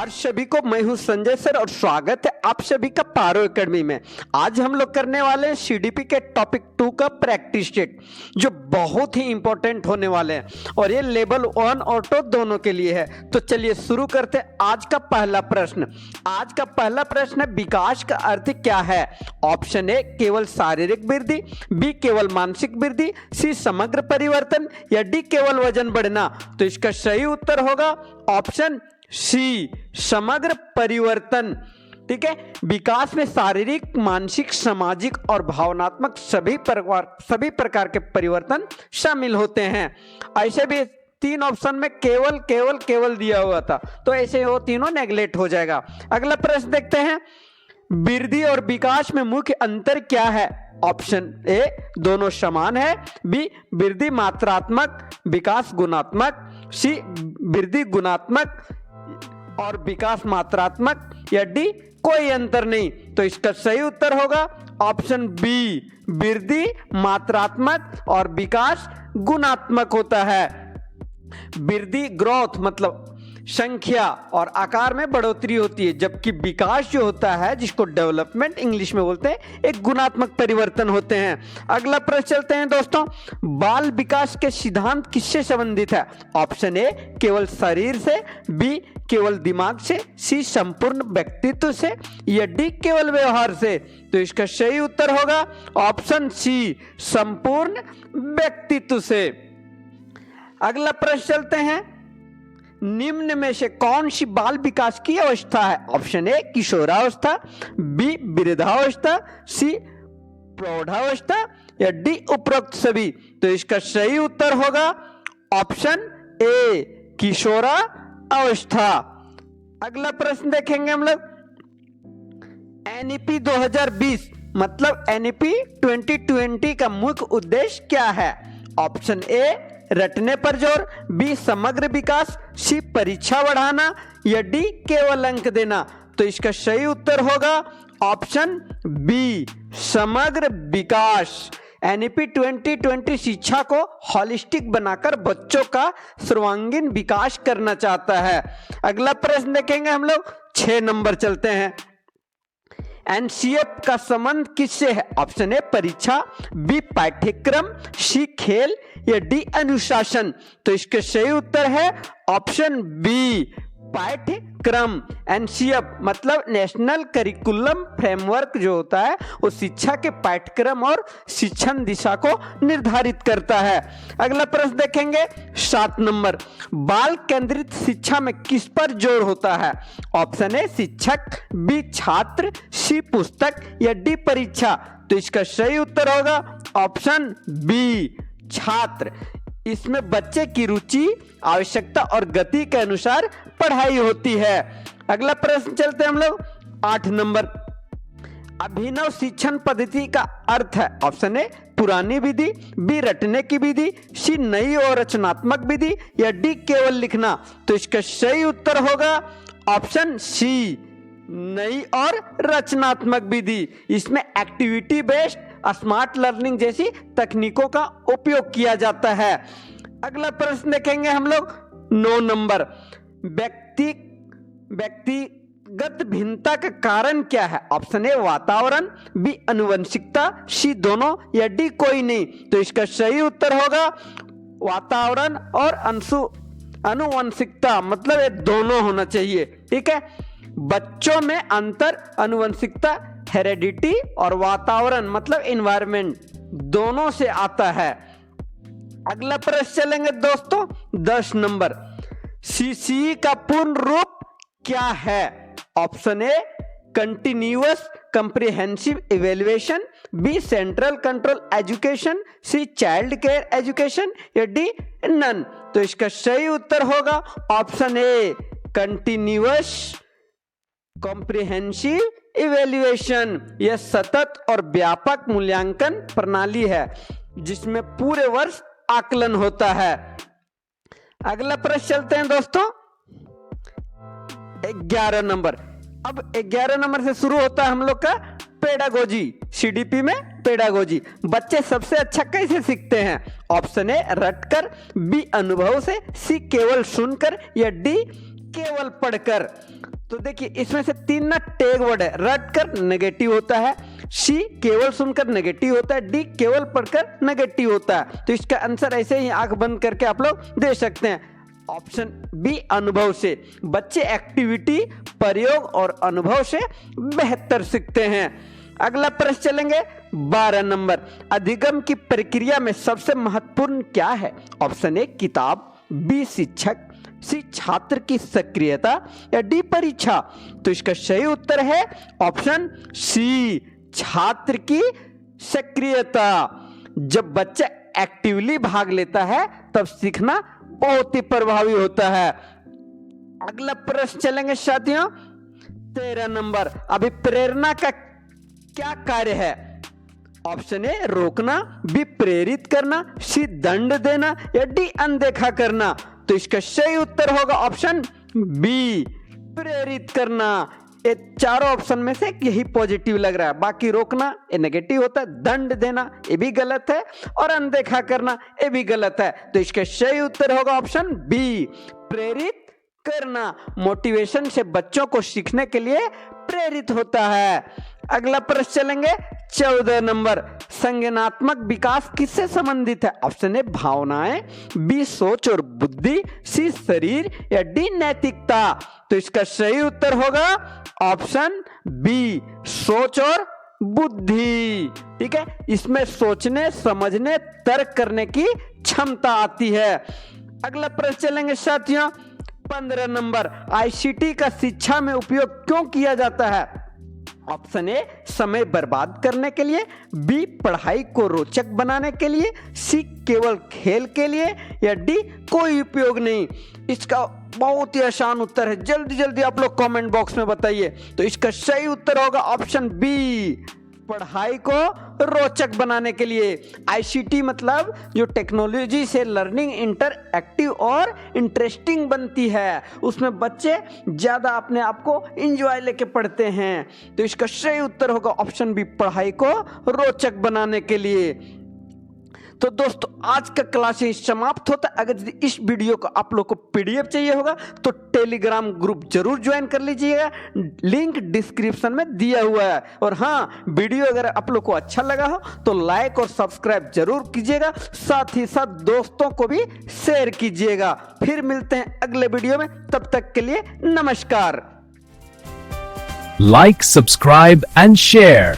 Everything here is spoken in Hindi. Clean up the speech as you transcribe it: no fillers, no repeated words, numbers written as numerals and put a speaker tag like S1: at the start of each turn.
S1: नमस्कार सभी को, मैं हूं संजय सर और स्वागत है आप सभी का पारो एकेडमी में। आज हम लोग करने वाले हैं सीडीपी के टॉपिक 2 का प्रैक्टिस सेट, जो बहुत ही इंपॉर्टेंट होने वाले हैं और ये लेवल 1 और 2 दोनों के लिए है। तो चलिए शुरू करते हैं आज का पहला प्रश्न। आज का पहला प्रश्न है, विकास का अर्थ क्या है? ऑप्शन ए केवल शारीरिक वृद्धि, बी केवल मानसिक वृद्धि, सी समग्र परिवर्तन या डी केवल वजन बढ़ना। तो इसका सही उत्तर होगा ऑप्शन सी, समग्र परिवर्तन। ठीक है, विकास में शारीरिक, मानसिक, सामाजिक और भावनात्मक सभी प्रकार के परिवर्तन शामिल होते हैं। ऐसे भी 3 ऑप्शन में केवल केवल केवल दिया हुआ था, तो ऐसे वो तीनों नेगलेक्ट हो जाएगा। अगला प्रश्न देखते हैं, वृद्धि और विकास में मुख्य अंतर क्या है? ऑप्शन ए दोनों समान है, बी वृद्धि मात्रात्मक, विकास गुणात्मक, सी वृद्धि गुणात्मक और विकास मात्रात्मक या डी कोई अंतर नहीं। तो इसका सही उत्तर होगा ऑप्शन बी, वृद्धि मात्रात्मक और विकास गुणात्मक होता है। वृद्धि ग्रोथ मतलब संख्या और आकार में बढ़ोतरी होती है, जबकि विकास जो होता है, जिसको डेवलपमेंट इंग्लिश में बोलते हैं, एक गुणात्मक परिवर्तन होते हैं। अगला प्रश्न चलते हैं दोस्तों, बाल विकास के सिद्धांत किससे संबंधित है? ऑप्शन ए केवल शरीर से, बी केवल दिमाग से, सी संपूर्ण व्यक्तित्व से या डी केवल व्यवहार से। तो इसका सही उत्तर होगा ऑप्शन सी, संपूर्ण व्यक्तित्व से। अगला प्रश्न चलते हैं, निम्न में से कौन सी बाल विकास की अवस्था है? ऑप्शन ए किशोरावस्था, बी वृद्धावस्था, सी प्रौढ़ावस्था या डी उपरोक्त सभी। तो इसका सही उत्तर होगा ऑप्शन ए, किशोरावस्था। अगला प्रश्न देखेंगे हम लोग, एनईपी 2020 मतलब एनईपी 2020 का मुख्य उद्देश्य क्या है? ऑप्शन ए रटने पर जोर, बी समग्र विकास, सी परीक्षा बढ़ाना या डी केवल अंक देना। तो इसका सही उत्तर होगा ऑप्शन बी, समग्र विकास। एनईपी 2020 शिक्षा को होलिस्टिक बनाकर बच्चों का सर्वांगीण विकास करना चाहता है। अगला प्रश्न देखेंगे हम लोग, 6 नंबर चलते हैं, एनसीएफ का संबंध किससे है? ऑप्शन ए परीक्षा, बी पाठ्यक्रम, सी खेल या डी अनुशासन। तो इसके सही उत्तर है ऑप्शन बी, पाठ्यक्रम। एनसीएफ मतलब नेशनल करिकुलम फ्रेमवर्क जो होता है, वो शिक्षा के पाठ्यक्रम और शिक्षण दिशा को निर्धारित करता है। अगला प्रश्न देखेंगे 7 नंबर, बाल केंद्रित शिक्षा में किस पर जोर होता है? ऑप्शन ए शिक्षक, बी छात्र, सी पुस्तक या डी परीक्षा। तो इसका सही उत्तर होगा ऑप्शन बी, छात्र। इसमें बच्चे की रुचि, आवश्यकता और गति के अनुसार पढ़ाई होती है। अगला प्रश्न चलते हैं हम लोग 8 नंबर, अभिनव शिक्षण पद्धति का अर्थ है? ऑप्शन ए पुरानी विधि, बी रटने की विधि, सी नई और रचनात्मक विधि या डी केवल लिखना। तो इसका सही उत्तर होगा ऑप्शन सी, नई और रचनात्मक विधि। इसमें एक्टिविटी बेस्ड स्मार्ट लर्निंग जैसी तकनीकों का उपयोग किया जाता है। अगला प्रश्न देखेंगे हम लोग 9 नंबर, व्यक्तिगत भिन्नता का कारण क्या है? ऑप्शन ए वातावरण, बी अनुवंशिकता, सी दोनों या डी कोई नहीं। तो इसका सही उत्तर होगा वातावरण और अनुवंशिकता, मतलब ये दोनों होना चाहिए। ठीक है, बच्चों में अंतर अनुवंशिकता हेरेडिटी और वातावरण मतलब एनवायरनमेंट दोनों से आता है। अगला प्रश्न चलेंगे दोस्तों 10 नंबर, सीसीई का पूर्ण रूप क्या है? Option A continuous comprehensive evaluation, B central control education, C child care education या डी नन। तो इसका सही उत्तर होगा option A continuous comprehensive evaluation. यह सतत और व्यापक मूल्यांकन प्रणाली है जिसमें पूरे वर्ष आकलन होता है। अगला प्रश्न चलते हैं दोस्तों 11 नंबर। अब 11 नंबर से शुरू होता है हम लोग का पेडागोजी। सीडीपी में पेडागोजी, बच्चे सबसे अच्छा कैसे सीखते हैं? ऑप्शन ए रटकर, बी अनुभव से, सी केवल सुनकर या डी केवल पढ़कर। तो देखिए इसमें से 3 ना टैग वर्ड है, रट कर नेगेटिव होता है, सी केवल सुनकर नेगेटिव होता है, डी केवल पढ़कर नेगेटिव होता है। तो इसका आंसर ऐसे ही आंख बंद करके आप लोग दे सकते हैं, ऑप्शन बी अनुभव से। बच्चे एक्टिविटी, प्रयोग और अनुभव से बेहतर सीखते हैं। अगला प्रश्न चलेंगे 12 नंबर, अधिगम की प्रक्रिया में सबसे महत्वपूर्ण क्या है? ऑप्शन ए किताब, बी शिक्षक, सी छात्र की सक्रियता या डी परीक्षा। तो इसका सही उत्तर है ऑप्शन सी, छात्र की सक्रियता। जब बच्चा एक्टिवली भाग लेता है तब सीखना बहुत ही प्रभावी होता है। अगला प्रश्न चलेंगे साथियों 13 नंबर, अभिप्रेरणा का क्या कार्य है? ऑप्शन ए रोकना, बी प्रेरित करना, सी दंड देना या डी अनदेखा करना। तो इसका सही उत्तर होगा ऑप्शन बी, प्रेरित करना। ये चारों ऑप्शन में से यही पॉजिटिव लग रहा है, बाकी रोकना ये नेगेटिव होता है, दंड देना ये भी गलत है और अनदेखा करना ये भी गलत है। तो इसका सही उत्तर होगा ऑप्शन बी, प्रेरित करना। मोटिवेशन से बच्चों को सीखने के लिए प्रेरित होता है। अगला प्रश्न चलेंगे 14 नंबर, संज्ञानात्मक विकास किससे संबंधित है? ऑप्शन ए भावनाएं, बी सोच और बुद्धि, सी शरीर या डी नैतिकता। तो इसका सही उत्तर होगा ऑप्शन बी, सोच और बुद्धि। ठीक है, इसमें सोचने, समझने, तर्क करने की क्षमता आती है। अगला प्रश्न चलेंगे साथियों 15 नंबर, आईसीटी का शिक्षा में उपयोग क्यों किया जाता है? ऑप्शन ए समय बर्बाद करने के लिए, बी पढ़ाई को रोचक बनाने के लिए, सी केवल खेल के लिए या डी कोई उपयोग नहीं। इसका बहुत ही आसान उत्तर है, जल्दी जल्दी आप लोग कमेंट बॉक्स में बताइए। तो इसका सही उत्तर होगा ऑप्शन बी, पढ़ाई को रोचक बनाने के लिए। आईसीटी मतलब जो टेक्नोलॉजी से लर्निंग इंटरएक्टिव और इंटरेस्टिंग बनती है, उसमें बच्चे ज्यादा अपने आप को एंजॉय लेके पढ़ते हैं। तो इसका सही उत्तर होगा ऑप्शन बी, पढ़ाई को रोचक बनाने के लिए। तो दोस्तों आज का क्लास यही समाप्त होता है। अगर इस वीडियो को आप लोग को पीडीएफ चाहिए होगा तो टेलीग्राम ग्रुप जरूर ज्वाइन कर लीजिएगा, लिंक डिस्क्रिप्शन में दिया हुआ है। और हाँ, वीडियो अगर आप लोग को अच्छा लगा हो तो लाइक और सब्सक्राइब जरूर कीजिएगा, साथ ही साथ दोस्तों को भी शेयर कीजिएगा। फिर मिलते हैं अगले वीडियो में, तब तक के लिए नमस्कार।
S2: Like, subscribe and share.